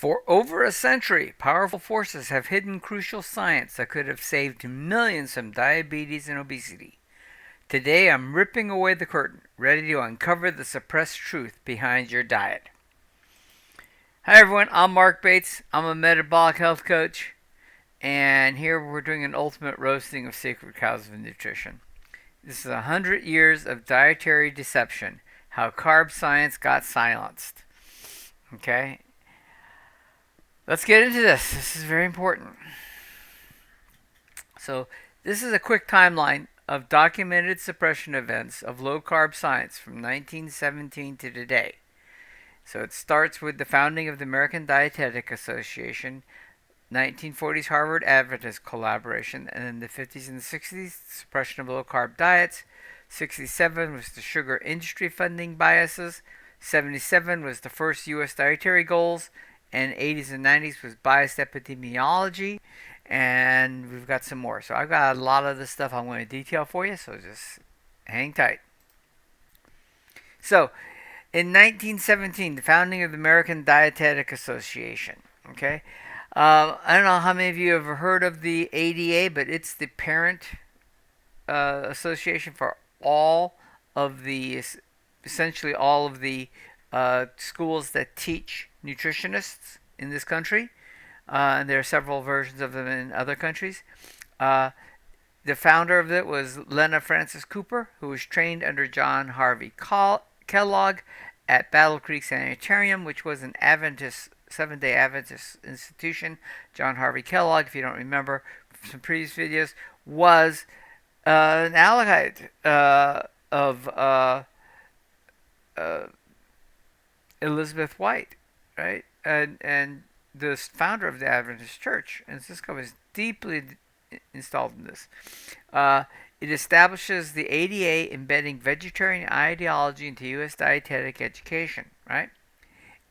For over a century, powerful forces have hidden crucial science that could have saved millions from diabetes and obesity. Today, I'm ripping away the curtain, ready to uncover the suppressed truth behind your diet. Hi, everyone. I'm Marc Bates. I'm a metabolic health coach, and here we're doing an ultimate roasting of sacred cows of nutrition. This is 100 years of dietary deception, how carb science got silenced. Okay? Let's get into this. This is very important. So, this is a quick timeline of documented suppression events of low carb science from 1917 to today. So, it starts with the founding of the American Dietetic Association, 1940s Harvard Adventist collaboration, and in the 50s and the 60s, suppression of low carb diets. 67 was the sugar industry funding biases. 77 was the first U.S. dietary goals, and 80s and 90s was biased epidemiology, and we've got some more. So I've got a lot of this stuff I'm going to detail for you, so just hang tight. So, in 1917, the founding of the American Dietetic Association. Okay, I don't know how many of you have heard of the ADA, but it's the parent association for all of the, essentially all of the schools that teach nutritionists in this country. And there are several versions of them in other countries. The founder of it was Lena Francis Cooper, who was trained under John Harvey Kellogg at Battle Creek Sanitarium, which was an Seventh-day Adventist institution. John Harvey Kellogg, if you don't remember from some previous videos, was an ally of Elizabeth White, right? And the founder of the Adventist Church, and Cisco was deeply installed in this. It establishes the ADA embedding vegetarian ideology into U.S. dietetic education, right?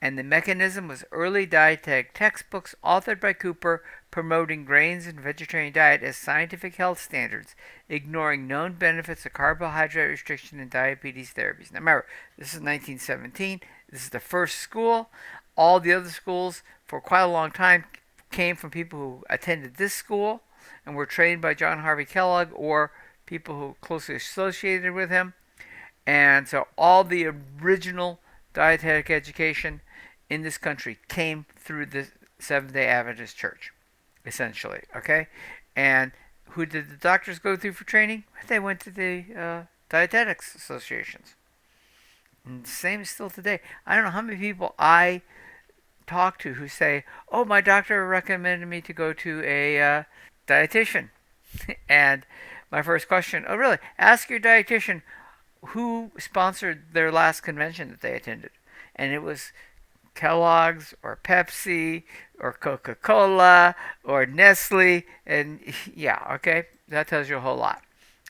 And the mechanism was early dietetic textbooks authored by Cooper promoting grains and vegetarian diet as scientific health standards, ignoring known benefits of carbohydrate restriction and diabetes therapies. Now remember, this is 1917. This is the first school. All the other schools for quite a long time came from people who attended this school and were trained by John Harvey Kellogg or people who closely associated with him. And so all the original dietetic education in this country came through the Seventh-day Adventist Church, essentially, okay? And who did the doctors go through for training? They went to the dietetics associations. And the same is still today. I don't know how many people I talk to who say, oh, my doctor recommended me to go to a dietitian. And my first question, oh, really? Ask your dietitian who sponsored their last convention that they attended. And it was Kellogg's or Pepsi or Coca-Cola or Nestle. And yeah, okay, that tells you a whole lot.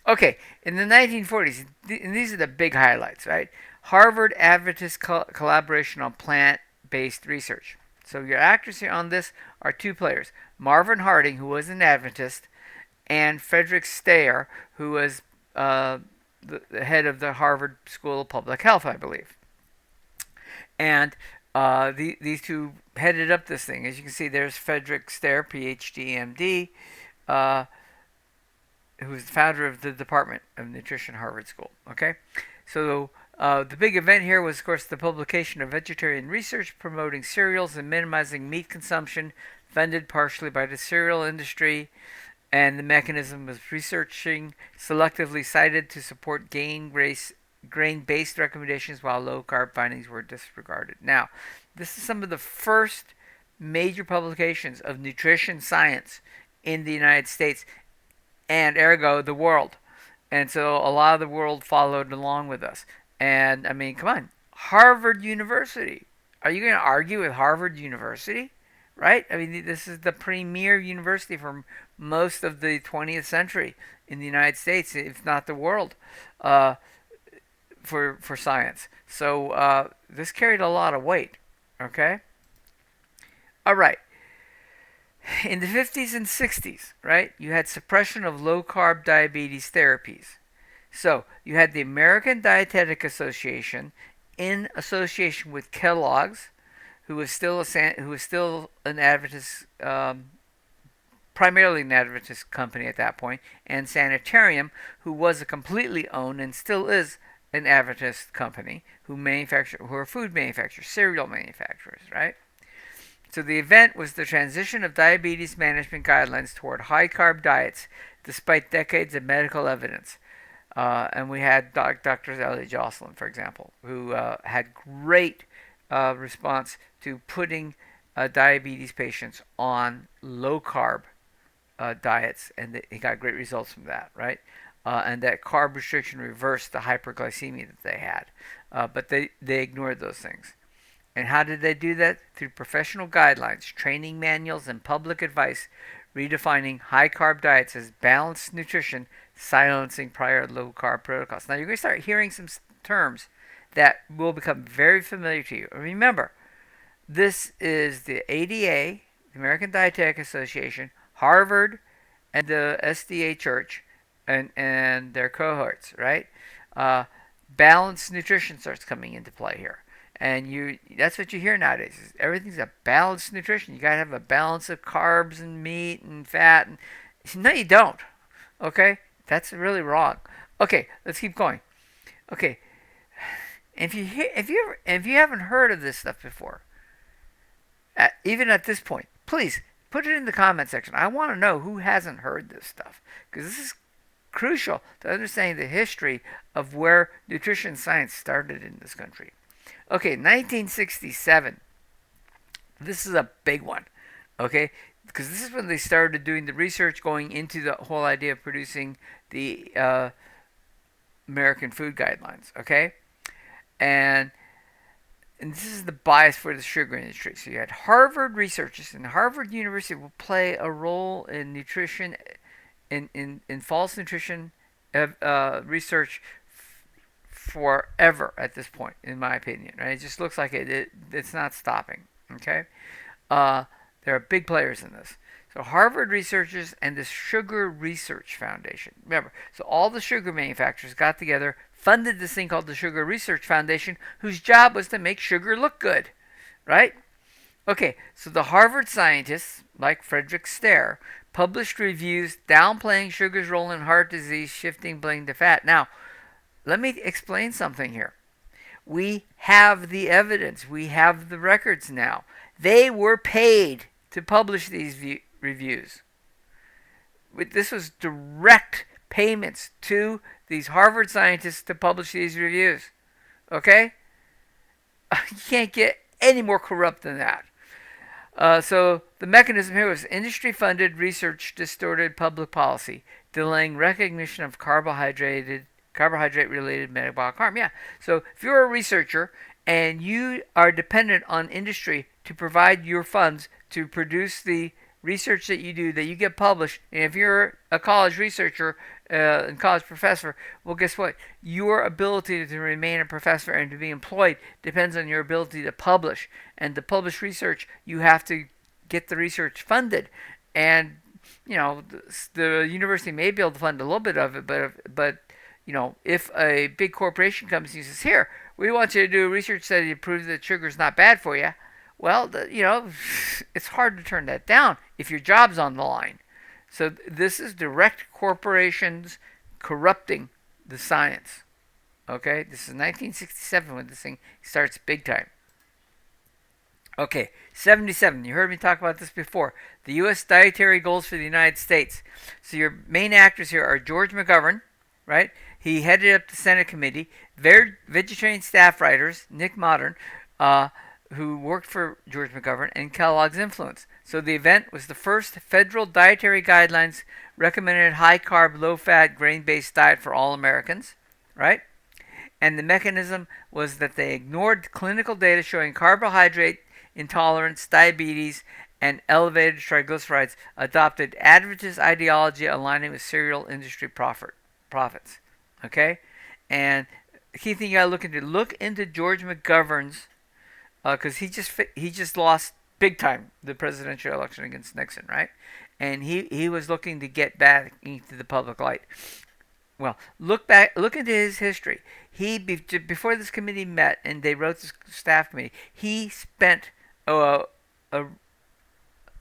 Okay, in the 1940s, and these are the big highlights, right? Harvard Adventist collaboration on plant-based research. So your actors here on this are two players, Marvin Harding, who was an Adventist, and Frederick Steyer, who was the head of the Harvard School of Public Health, I believe. And these two headed up this thing. As you can see, there's Frederick Steyer, PhD, MD, who's the founder of the Department of Nutrition, Harvard School. Okay, so the big event here was, of course, the publication of vegetarian research promoting cereals and minimizing meat consumption, funded partially by the cereal industry. And the mechanism was researching selectively cited to support grain-based recommendations while low-carb findings were disregarded. Now, this is some of the first major publications of nutrition science in the United States, and ergo the world. And so a lot of the world followed along with us. And I mean, come on, Harvard University. Are you going to argue with Harvard University? Right? I mean, this is the premier university for most of the 20th century in the United States, if not the world, for science. So this carried a lot of weight. Okay? All right. In the 50s and 60s, right, you had suppression of low-carb diabetes therapies. So you had the American Dietetic Association in association with Kellogg's, who was still an Adventist, primarily an Adventist company at that point, and Sanitarium, who was a completely owned and still is an Adventist company who are food manufacturers, cereal manufacturers, right? So the event was the transition of diabetes management guidelines toward high-carb diets, despite decades of medical evidence. And we had Dr. Elliot Jocelyn, for example, who had great response to putting diabetes patients on low-carb diets, and he got great results from that, right? And that carb restriction reversed the hyperglycemia that they had. But they ignored those things. And how did they do that? Through professional guidelines, training manuals, and public advice, redefining high-carb diets as balanced nutrition, silencing prior low-carb protocols. Now, you're going to start hearing some terms that will become very familiar to you. Remember, this is the ADA, the American Dietetic Association, Harvard, and the SDA Church, and their cohorts, right? Balanced nutrition starts coming into play here. And that's what you hear nowadays. Everything's a balanced nutrition. You got to have a balance of carbs and meat and fat. No, you don't. Okay? That's really wrong. Okay, let's keep going. Okay. If you haven't heard of this stuff before, even at this point, please put it in the comment section. I want to know who hasn't heard this stuff, because this is crucial to understanding the history of where nutrition science started in this country. Okay, 1967. This is a big one, okay? Because this is when they started doing the research going into the whole idea of producing the American food guidelines, okay? And this is the bias for the sugar industry. So you had Harvard researchers, and Harvard University will play a role in nutrition, in false nutrition research forever at this point, in my opinion. Right? It just looks like it's not stopping. Okay, there are big players in this. So Harvard researchers and the Sugar Research Foundation. Remember, so all the sugar manufacturers got together, funded this thing called the Sugar Research Foundation, whose job was to make sugar look good, right? Okay, so the Harvard scientists, like Frederick Stare, published reviews downplaying sugar's role in heart disease, shifting blame to fat. Now, let me explain something here. We have the evidence. We have the records now. They were paid to publish these reviews. This was direct payments to these Harvard scientists to publish these reviews. Okay? You can't get any more corrupt than that. So the mechanism here was industry-funded research distorted public policy, delaying recognition of carbohydrate-related metabolic harm. Yeah. So if you're a researcher and you are dependent on industry to provide your funds to produce the research that you do, that you get published, and if you're a college researcher and college professor, well, guess what? Your ability to remain a professor and to be employed depends on your ability to publish. And to publish research, you have to get the research funded. And, you know, the university may be able to fund a little bit of it, but you know, if a big corporation comes and says, here, we want you to do a research study to prove that sugar's not bad for you, well, you know, it's hard to turn that down if your job's on the line. So this is direct corporations corrupting the science. Okay, this is 1967 when this thing starts big time. Okay, 77. You heard me talk about this before. The U.S. dietary goals for the United States. So your main actors here are George McGovern, right? He headed up the Senate committee. Vegetarian staff writers, Nick Modern, who worked for George McGovern, and Kellogg's Influence. So the event was the first federal dietary guidelines recommended high-carb, low-fat, grain-based diet for all Americans, right? And the mechanism was that they ignored clinical data showing carbohydrate intolerance, diabetes, and elevated triglycerides, adopted Adventist ideology aligning with cereal industry profits. Okay? And the key thing you gotta look into George McGovern's, because he just lost big time the presidential election against Nixon, right? And he was looking to get back into the public light. Well, look into his history. He, before this committee met and they wrote this staff committee, he spent a,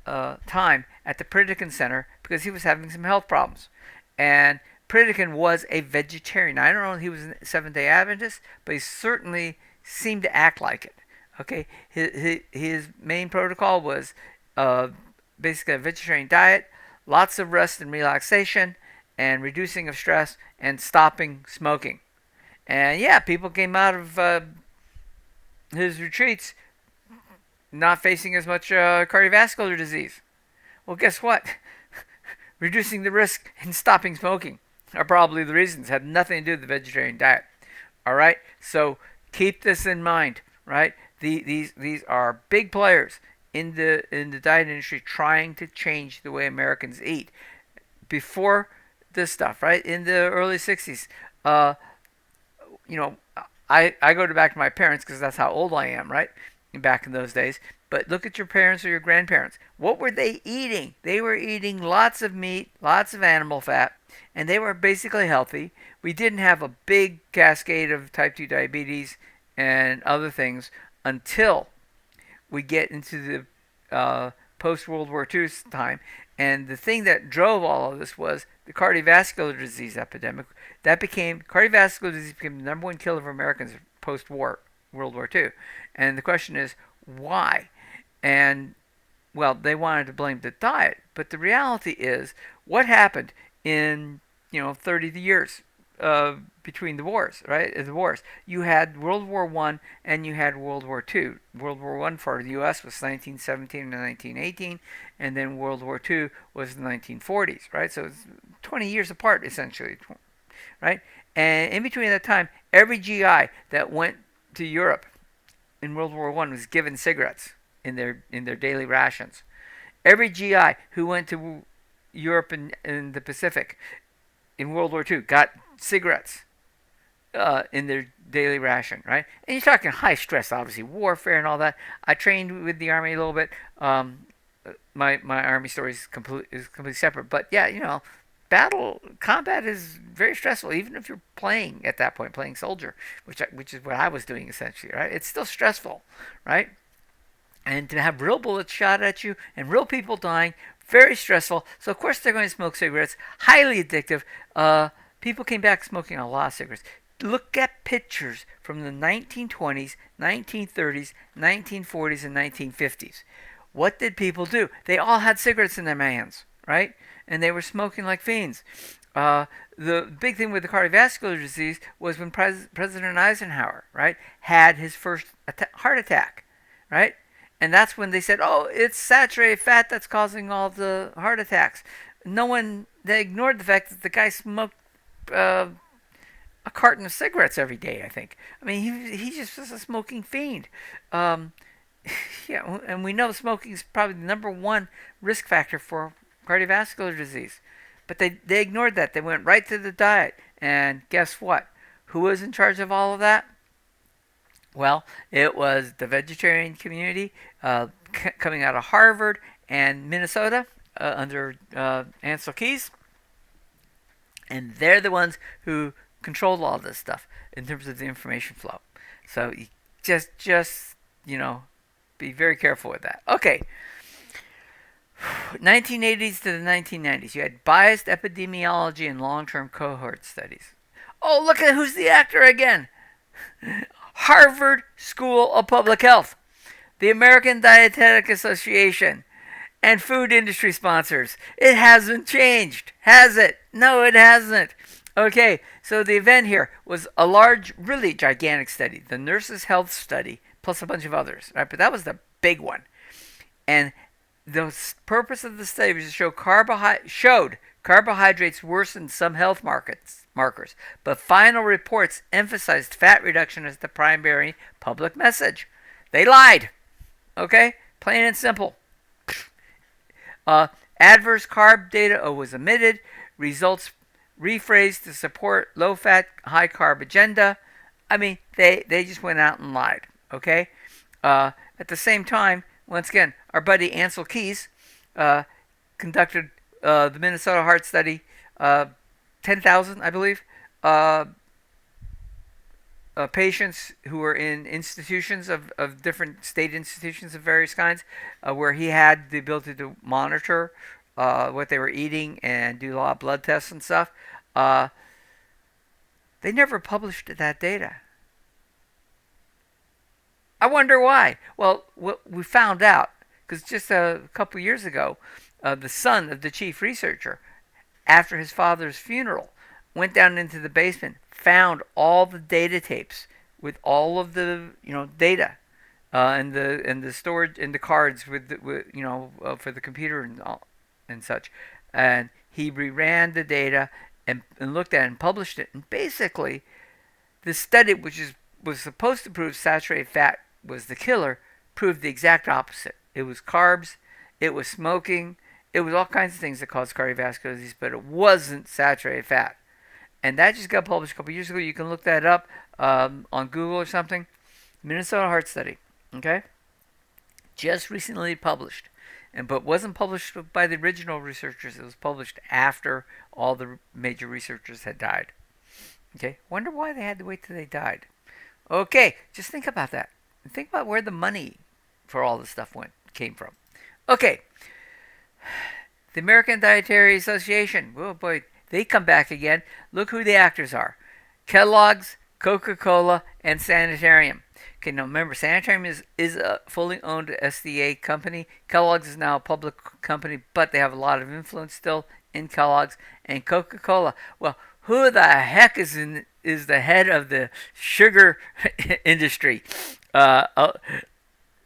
a, time at the Pritikin Center because he was having some health problems. And Pritikin was a vegetarian. I don't know if he was a Seventh-day Adventist, but he certainly seemed to act like it. Okay, his main protocol was uh, basically a vegetarian diet, lots of rest and relaxation, and reducing of stress, and stopping smoking. And yeah, people came out of his retreats not facing as much cardiovascular disease. Well, guess what? Reducing the risk and stopping smoking are probably the reasons. Had nothing to do with the vegetarian diet. All right, so keep this in mind. Right, these are big players in the diet industry trying to change the way Americans eat. Before this stuff, right, in the early '60s, you know, I go back to my parents because that's how old I am, right? Back in those days. But look at your parents or your grandparents. What were they eating? They were eating lots of meat, lots of animal fat, and they were basically healthy. We didn't have a big cascade of type 2 diabetes and other things until we get into the post World War II time. And the thing that drove all of this was the cardiovascular disease epidemic. Cardiovascular disease became the number one killer of Americans post-war World War II. And the question is, why? And, well, they wanted to blame the diet. But the reality is, what happened in, 30 years between the wars, right? The wars. You had World War I and you had World War II. World War I for the U.S. was 1917 to 1918, and then World War II was the 1940s, right? So it's 20 years apart, essentially, right? And in between that time, every GI that went to Europe in World War I was given cigarettes in their daily rations. Every GI who went to Europe and the Pacific in World War II got cigarettes in their daily ration, right? And you're talking high stress, obviously, warfare and all that. I trained with the Army a little bit. My Army story is completely separate. But yeah, combat is very stressful, even if you're playing at that point, playing soldier, which is what I was doing essentially, right? It's still stressful, right? And to have real bullets shot at you and real people dying, very stressful. So of course they're going to smoke cigarettes, highly addictive. People came back smoking a lot of cigarettes. Look at pictures from the 1920s, 1930s, 1940s, and 1950s. What did people do? They all had cigarettes in their hands, right? And they were smoking like fiends. The big thing with the cardiovascular disease was when President Eisenhower, right, had his first heart attack, right? And that's when they said, oh, it's saturated fat that's causing all the heart attacks. They ignored the fact that the guy smoked a carton of cigarettes every day, I think. I mean, he just was a smoking fiend. Yeah, and we know smoking is probably the number one risk factor for cardiovascular disease. But they ignored that. They went right to the diet. And guess what? Who was in charge of all of that? Well, it was the vegetarian community coming out of Harvard and Minnesota under Ancel Keys. And they're the ones who controlled all this stuff in terms of the information flow. So you just be very careful with that. Okay. 1980s to the 1990s, you had biased epidemiology and long-term cohort studies. Oh, look at who's the actor again. Harvard School of Public Health, the American Dietetic Association, and food industry sponsors. It hasn't changed, has it? No, it hasn't. Okay, so the event here was a large, really gigantic study, the Nurses' Health Study, plus a bunch of others, right? But that was the big one. And the purpose of the study was to show carbohydrates worsened some health markers, but final reports emphasized fat reduction as the primary public message. They lied. Okay? Plain and simple. Adverse carb data was omitted. Results rephrased to support low-fat, high-carb agenda. I mean, they just went out and lied. Okay? At the same time, once again, our buddy Ancel Keys conducted the Minnesota Heart Study, 10,000, I believe, patients who were in institutions of different state institutions of various kinds, where he had the ability to monitor what they were eating and do a lot of blood tests and stuff. Uh, they never published that data. I wonder why. Well, what we found out, because just a couple years ago, the son of the chief researcher, after his father's funeral, went down into the basement, found all the data tapes with all of the data, and the storage and the cards with for the computer and all, and such, and he reran the data and looked at it and published it. And basically, the study, which was supposed to prove saturated fat was the killer, proved the exact opposite. It was carbs, it was smoking, it was all kinds of things that caused cardiovascular disease, but it wasn't saturated fat. And that just got published a couple years ago. You can look that up on Google or something. Minnesota Heart Study, okay? Just recently published. But wasn't published by the original researchers. It was published after all the major researchers had died. Okay, wonder why they had to wait till they died. Okay, just think about that. Think about where the money for all this stuff came from. Okay, the American Dietary Association. Oh boy, they come back again. Look who the actors are: Kellogg's, Coca-Cola, and Sanitarium. Okay, now remember, Sanitarium is a fully owned SDA company. Kellogg's is now a public company, but they have a lot of influence still in Kellogg's and Coca-Cola. Well, who the heck is the head of the sugar industry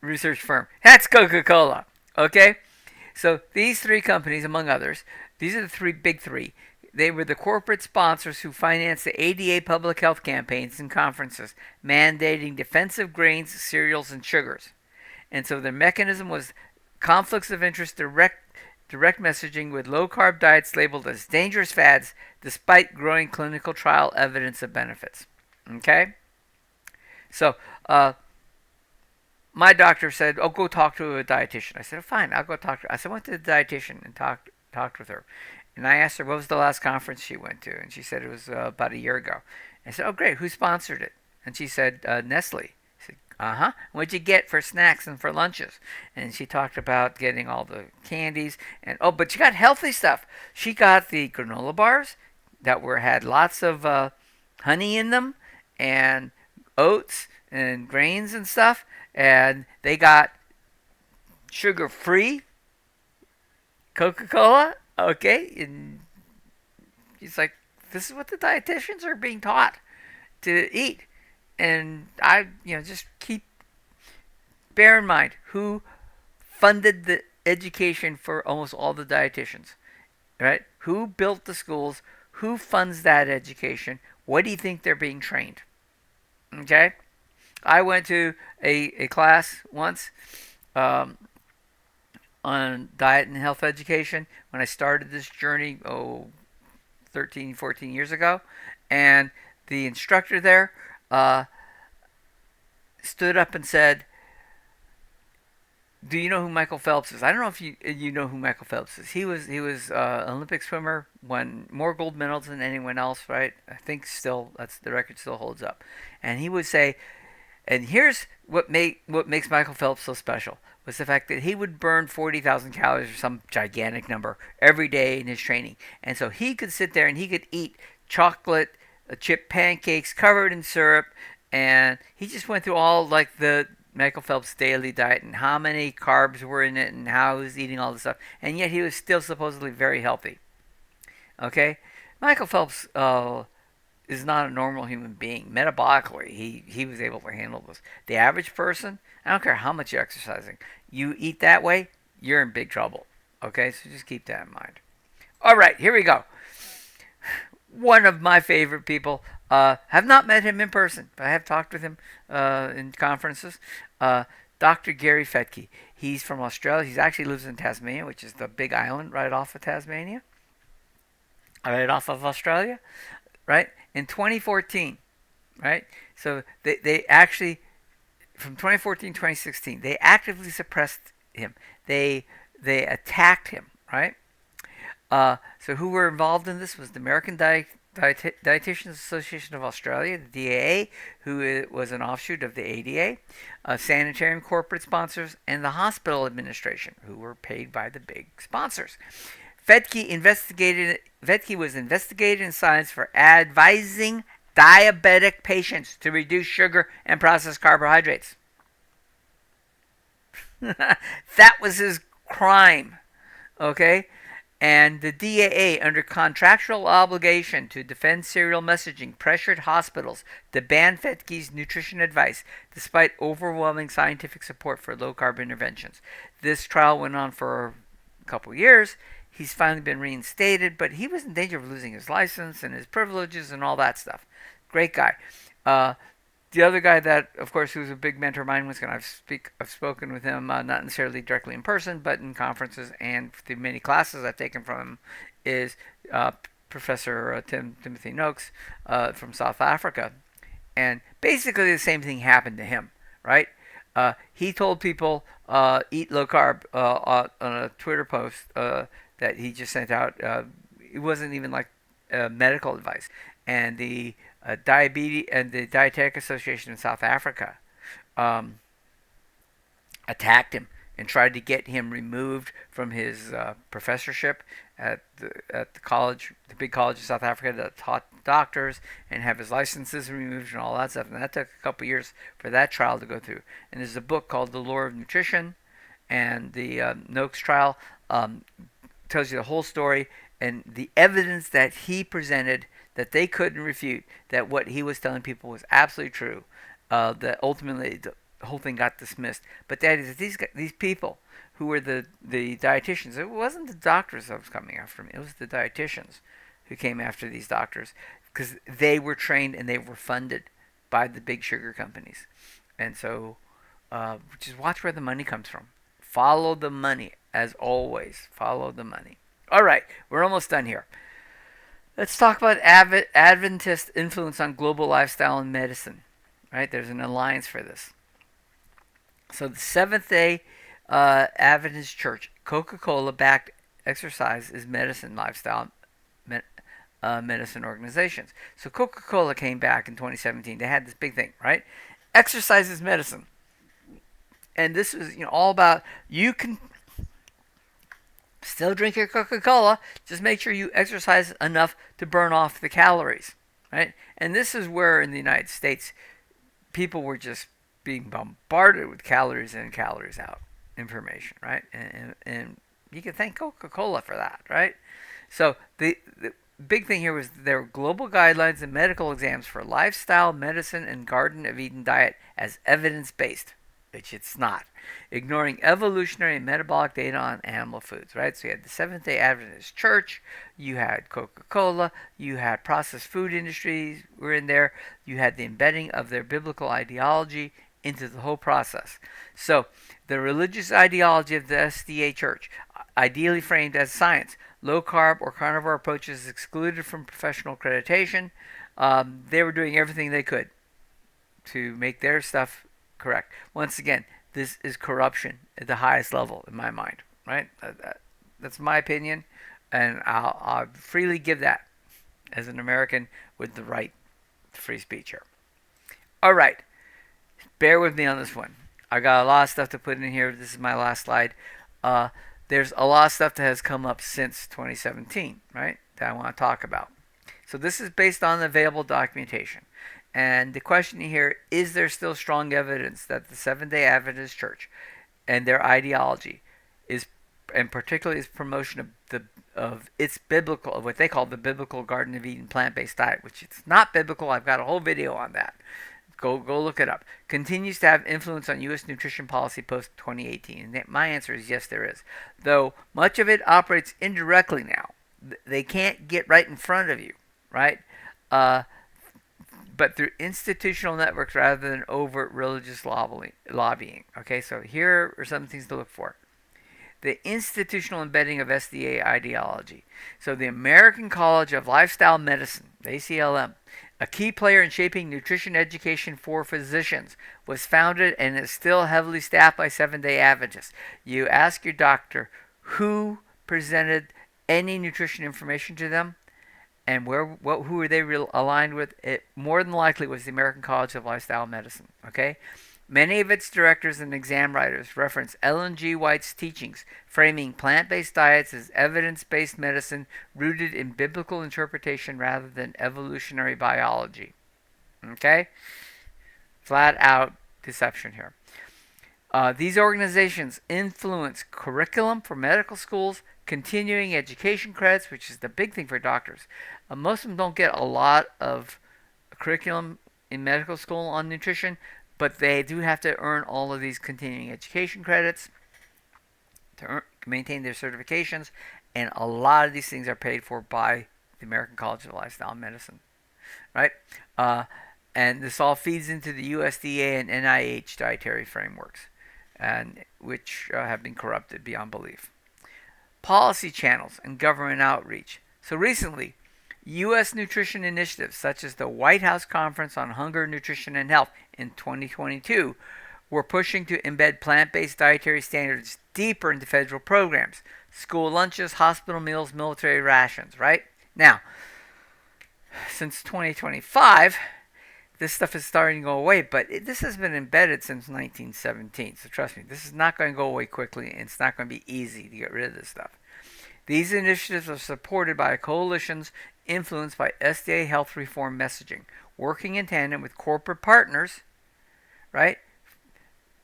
research firm? That's Coca-Cola. Okay, so these three companies, among others, these are the big three. They were the corporate sponsors who financed the ADA public health campaigns and conferences mandating defensive grains, cereals, and sugars. And so their mechanism was conflicts of interest, direct messaging with low-carb diets labeled as dangerous fads despite growing clinical trial evidence of benefits. Okay? So, my doctor said, "Oh, go talk to a dietitian." I said, "Oh, fine, I'll go talk to her." I said, I went to the dietitian and talked with her. And I asked her what was the last conference she went to, and she said it was about a year ago. I said, "Oh, great. Who sponsored it?" And she said, "Nestle." I said, "Uh-huh. What'd you get for snacks and for lunches?" And she talked about getting all the candies, and but she got healthy stuff. She got the granola bars that had lots of honey in them, and oats and grains and stuff, and they got sugar-free Coca-Cola. Okay, and he's like, "This is what the dietitians are being taught to eat." And I, just bear in mind who funded the education for almost all the dietitians, right? Who built the schools? Who funds that education? What do you think they're being trained? Okay, I went to a class once. On diet and health education when I started this journey 13, 14 years ago, and the instructor there stood up and said, "Do you know who Michael Phelps is?" I don't know if you know who Michael Phelps is. He was an Olympic swimmer, won more gold medals than anyone else, right? I think still the record still holds up. And he would say, and here's what makes Michael Phelps so special was the fact that he would burn 40,000 calories or some gigantic number every day in his training. And so he could sit there and he could eat chocolate chip pancakes covered in syrup, and he just went through all like the Michael Phelps daily diet and how many carbs were in it and how he was eating all this stuff. And yet he was still supposedly very healthy. Okay? Michael Phelps is not a normal human being. Metabolically, he was able to handle this. The average person, I don't care how much you're exercising, you eat that way, you're in big trouble. Okay, so just keep that in mind. All right, here we go. One of my favorite people. Have not met him in person, but I have talked with him in conferences. Dr. Gary Fettke. He's from Australia. He actually lives in Tasmania, which is the big island right off of Tasmania, right off of Australia, right? In 2014, right? So they actually, from 2014 to 2016, they actively suppressed him. They attacked him, right? So who were involved in this was the American Dietitians Association of Australia, the DAA, who was an offshoot of the ADA, sanitarium corporate sponsors, and the hospital administration, who were paid by the big sponsors. Vetke was investigated in science for advising diabetic patients to reduce sugar and processed carbohydrates. That was his crime. Okay? And the DAA, under contractual obligation to defend serial messaging, pressured hospitals to ban Vetke's nutrition advice, despite overwhelming scientific support for low-carb interventions. This trial went on for a couple years. He's finally been reinstated, but he was in danger of losing his license and his privileges and all that stuff. Great guy. The other guy that, of course, who's a big mentor of mine, I've spoken with him, not necessarily directly in person, but in conferences and through many classes I've taken from him, is Professor Timothy Noakes from South Africa. And basically the same thing happened to him, right? He told people eat low carb on a Twitter post that he just sent out. It wasn't even like medical advice. And the Diabetes and the Dietetic Association in South Africa attacked him and tried to get him removed from his professorship at the college, the big college of South Africa that taught doctors, and have his licenses removed and all that stuff. And that took a couple years for that trial to go through. And there's a book called The Lore of Nutrition, and the Noakes trial tells you the whole story and the evidence that he presented that they couldn't refute, that what he was telling people was absolutely true. That ultimately the whole thing got dismissed. But that is, these people who were the dietitians, it wasn't the doctors that was coming after me. It was the dietitians who came after these doctors, because they were trained and they were funded by the big sugar companies. And so just watch where the money comes from. Follow the money, as always. Follow the money. All right, we're almost done here. Let's talk about Adventist influence on global lifestyle and medicine. Right? There's an alliance for this. So the Seventh-day Adventist Church, Coca-Cola backed exercise is medicine lifestyle medicine organizations. So Coca-Cola came back in 2017. They had this big thing, right? Exercise is medicine. And this is all about, you can still drink your Coca-Cola, just make sure you exercise enough to burn off the calories, right? And this is where in the United States people were just being bombarded with calories in, calories out information, right? And you can thank Coca-Cola for that, right? So the big thing here was there were global guidelines and medical exams for lifestyle, medicine, and Garden of Eden diet as evidence-based, which it's not, ignoring evolutionary and metabolic data on animal foods, right? So you had the Seventh-day Adventist Church, you had Coca-Cola, you had processed food industries were in there, you had the embedding of their biblical ideology into the whole process. So the religious ideology of the SDA Church, ideally framed as science, low-carb or carnivore approaches excluded from professional accreditation. They were doing everything they could to make their stuff correct. Once again, this is corruption at the highest level in my mind, right? That's my opinion, and I'll freely give that as an American with the right to free speech here. All right, bear with me on this one. I got a lot of stuff to put in here. This is my last slide. There's a lot of stuff that has come up since 2017, right, that I want to talk about. So this is based on the available documentation. And the question here, is there still strong evidence that the Seventh-day Adventist Church and their ideology is, and particularly its promotion of its biblical, of what they call the biblical Garden of Eden plant-based diet, which it's not biblical. I've got a whole video on that. Go look it up. Continues to have influence on U.S. nutrition policy post-2018? And my answer is yes, there is. Though much of it operates indirectly now. They can't get right in front of you, right? But through institutional networks rather than overt religious lobbying. Okay, so here are some things to look for. The institutional embedding of SDA ideology. So the American College of Lifestyle Medicine, the ACLM, a key player in shaping nutrition education for physicians, was founded and is still heavily staffed by Seventh-day Adventists. You ask your doctor who presented any nutrition information to them, And who were they aligned with? It more than likely was the American College of Lifestyle Medicine. Okay, many of its directors and exam writers reference Ellen G. White's teachings, framing plant-based diets as evidence-based medicine rooted in biblical interpretation rather than evolutionary biology. Okay, flat out deception here. These organizations influence curriculum for medical schools, continuing education credits, which is the big thing for doctors. Most of them don't get a lot of curriculum in medical school on nutrition, but they do have to earn all of these continuing education credits to maintain their certifications, and a lot of these things are paid for by the American College of Lifestyle Medicine, right? And this all feeds into the USDA and NIH dietary frameworks, and which have been corrupted beyond belief. Policy channels and government outreach. So recently, U.S. nutrition initiatives such as the White House Conference on Hunger, Nutrition, and Health in 2022 were pushing to embed plant-based dietary standards deeper into federal programs, school lunches, hospital meals, military rations, right? Now, since 2025, this stuff is starting to go away, but this has been embedded since 1917. So trust me, this is not going to go away quickly, and it's not going to be easy to get rid of this stuff. These initiatives are supported by coalitions influenced by SDA health reform messaging, working in tandem with corporate partners, right?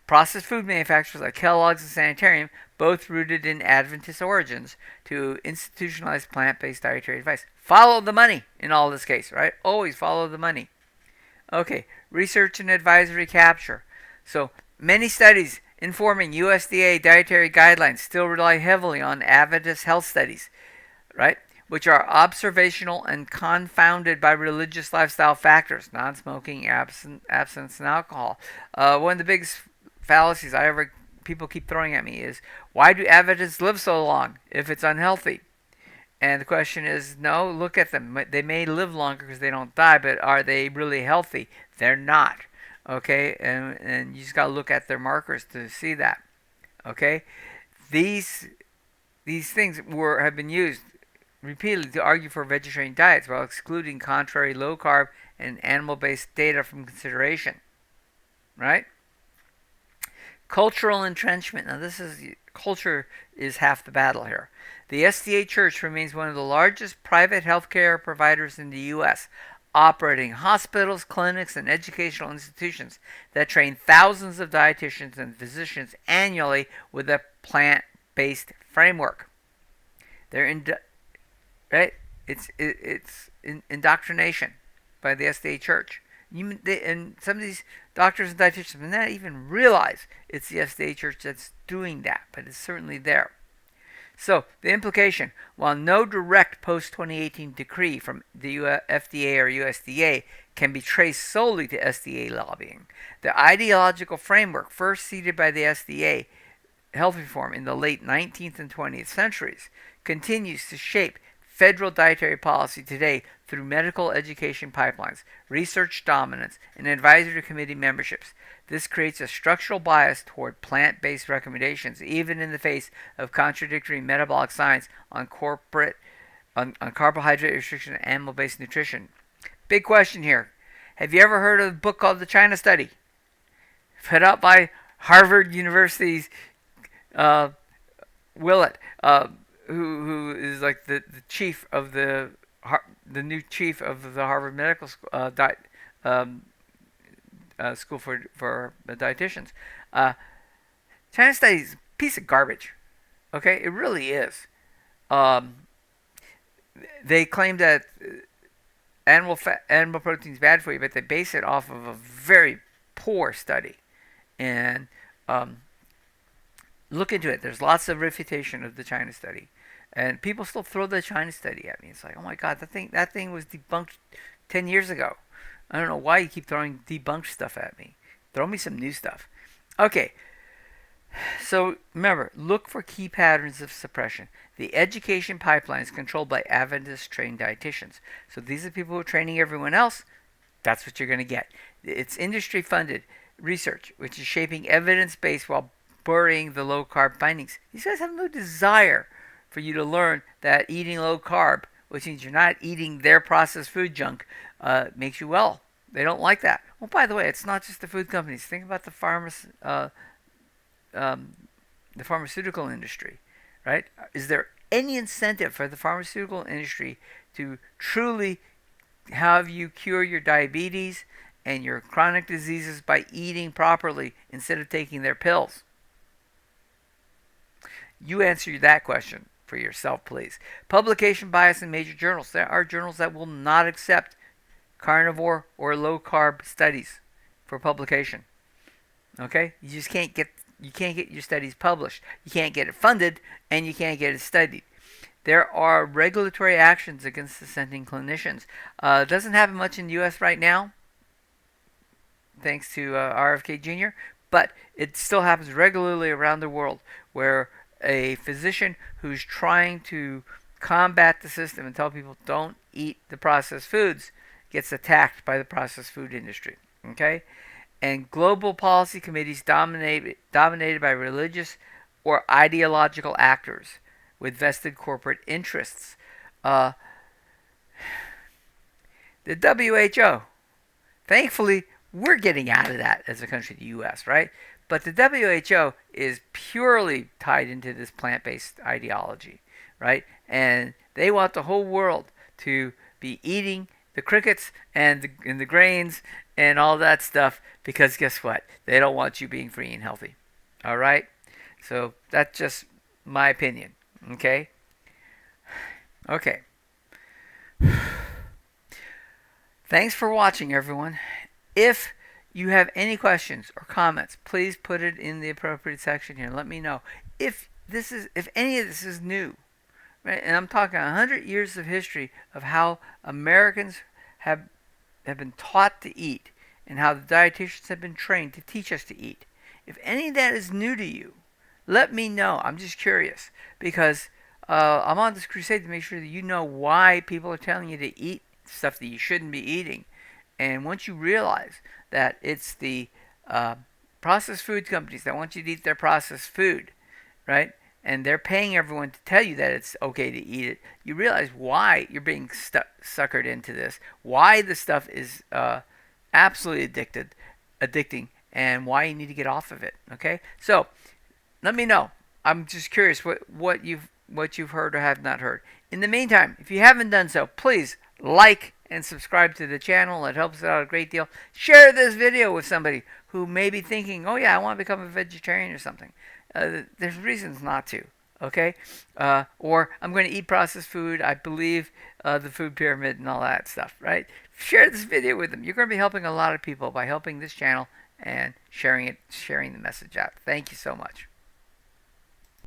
Processed food manufacturers like Kellogg's and Sanitarium, both rooted in Adventist origins, to institutionalize plant-based dietary advice. Follow the money in all this case, right? Always follow the money. Okay, research and advisory capture. So many studies informing USDA Dietary Guidelines still rely heavily on Adventist health studies, right? Which are observational and confounded by religious lifestyle factors, non-smoking, abstinence, and alcohol. One of the biggest fallacies people keep throwing at me is, why do Adventists live so long if it's unhealthy? And the question is, no, look at them. They may live longer because they don't die, but are they really healthy? They're not. Okay? And you just got to look at their markers to see that. Okay? These things have been used repeatedly to argue for vegetarian diets while excluding contrary low-carb and animal-based data from consideration. Right? Cultural entrenchment. Now, culture is half the battle here. The SDA Church remains one of the largest private healthcare providers in the U.S., operating hospitals, clinics, and educational institutions that train thousands of dietitians and physicians annually with a plant-based framework. It's indoctrination by the SDA Church. And some of these doctors and dietitians may not even realize it's the SDA Church that's doing that, but it's certainly there. So, the implication, while no direct post-2018 decree from the FDA or USDA can be traced solely to SDA lobbying, the ideological framework first seeded by the SDA health reform in the late 19th and 20th centuries continues to shape federal dietary policy today through medical education pipelines, research dominance, and advisory committee memberships. This creates a structural bias toward plant-based recommendations, even in the face of contradictory metabolic science on carbohydrate restriction and animal-based nutrition. Big question here. Have you ever heard of a book called The China Study? Put out by Harvard University's Willett, who is like the chief of the new chief of the Harvard Medical School, school for dietitians. China Study is a piece of garbage. Okay, it really is. They claim that animal protein is bad for you, but they base it off of a very poor study. And look into it. There's lots of refutation of the China Study, and people still throw the China Study at me. It's like, oh my God, that thing was debunked 10 years ago. I don't know why you keep throwing debunked stuff at me. Throw me some new stuff. Okay. So remember, look for key patterns of suppression. The education pipeline is controlled by Adventist trained dietitians. So these are people who are training everyone else. That's what you're going to get. It's industry funded research, which is shaping evidence based while burying the low carb findings. These guys have no desire for you to learn that eating low carb which means you're not eating their processed food junk, makes you well. They don't like that. Well, by the way, it's not just the food companies. Think about um, the pharmaceutical industry, right? Is there any incentive for the pharmaceutical industry to truly have you cure your diabetes and your chronic diseases by eating properly instead of taking their pills? You answer that question for yourself, please. Publication bias in major journals. There are journals that will not accept carnivore or low carb studies for publication. Okay? You can't get your studies published. You can't get it funded, and you can't get it studied. There are regulatory actions against dissenting clinicians. It doesn't happen much in the U.S. right now, thanks to RFK Jr., but it still happens regularly around the world, where a physician who's trying to combat the system and tell people don't eat the processed foods gets attacked by the processed food industry. Okay? And global policy committees dominated by religious or ideological actors with vested corporate interests. The WHO, thankfully, we're getting out of that as a country, the U.S., right? But the WHO is purely tied into this plant-based ideology, right? And they want the whole world to be eating the crickets and the grains and all that stuff, because guess what? They don't want you being free and healthy. All right? So that's just my opinion. Okay? Okay. Thanks for watching, everyone. If you have any questions or comments, please put it in the appropriate section here. Let me know if any of this is new. Right? And I'm talking 100 years of history of how Americans have been taught to eat and how the dietitians have been trained to teach us to eat. If any of that is new to you, let me know. I'm just curious, because I'm on this crusade to make sure that you know why people are telling you to eat stuff that you shouldn't be eating. And once you realize that it's the processed food companies that want you to eat their processed food, right? And they're paying everyone to tell you that it's okay to eat it, you realize why you're being suckered into this, why the stuff is absolutely addicting, and why you need to get off of it. Okay, so let me know. I'm just curious what you've heard or have not heard. In the meantime, if you haven't done so, please like and subscribe to the channel. It helps out a great deal. Share this video with somebody who may be thinking, oh yeah, I want to become a vegetarian or something. There's reasons not to, okay? Or I'm going to eat processed food. I believe the food pyramid and all that stuff, right? Share this video with them. You're going to be helping a lot of people by helping this channel and sharing the message out. Thank you so much.